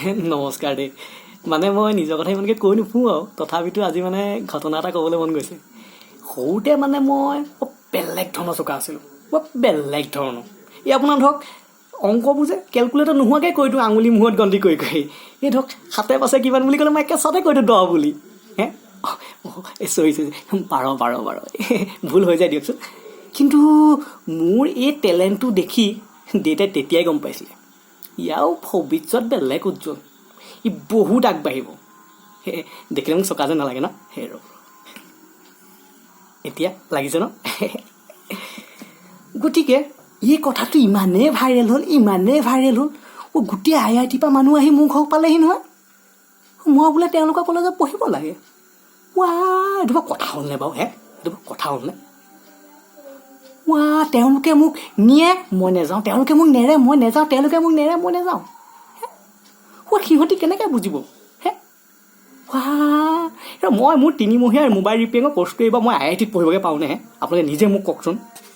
নমস্কাৰ দেই। মানে মই নিজৰ কথা ইমানকৈ কৈ নুফুৰোঁ আৰু তথাপিতো আজি মানে ঘটনা এটা ক'বলৈ মন গৈছে। সৰুতে মানে মই বেলেগ ধৰণৰ চোকা আছিলোঁ, বেলেগ ধৰণৰ। এই আপোনাৰ ধৰক অংকবোৰ যে কেলকুলেটৰ নোহোৱাকৈ কৈ দিওঁ, আঙুলি মূৰত গন্তি কৰি কৰি। এই ধৰক সাতে পাছে কিমান বুলি ক'লে মই একেচাতে কৈ দিওঁ 10 বুলি। চৰি বাৰ ভুল হৈ যায় দিয়কচোন। কিন্তু মোৰ এই টেলেণ্টটো দেখি দেউতাই তেতিয়াই গম পাইছিলে ইয়াও ভৱিষ্যত বেলেগ উজ্জ্বল, ই বহুত আগবাঢ়িব। দেখিলে মোক চকা যেন নালাগে ন? এতিয়া লাগিছে ন? গতিকে এই কথাটো ইমানেই ভাইৰেল হ'ল, গোটেই IIT পৰা মানুহ আহি মোৰ ঘৰ পালেহি নহয়। মই বোলে তেওঁলোকৰ কলেজত পঢ়িব লাগে। এইটো বাৰু কথা হ'লনে বাৰু? এইটো কথা হ'লনে? তেওঁলোকে মোক নিয়ে মই নেযাওঁ, তেওঁলোকে মোক নেৰে মই নেযাওঁ, তেওঁলোকে মোক নেৰে মই নেযাওঁ। সিহঁতি কেনেকৈ বুজিব? মই মোৰ 3 মহীয়াৰ মোবাইল ৰিপেয়াৰিঙৰ কৰ্চটো এইবাৰ মই IIT পঢ়িবগৈ পাৰোঁনে? আপোনালোকে নিজে মোক কওকচোন।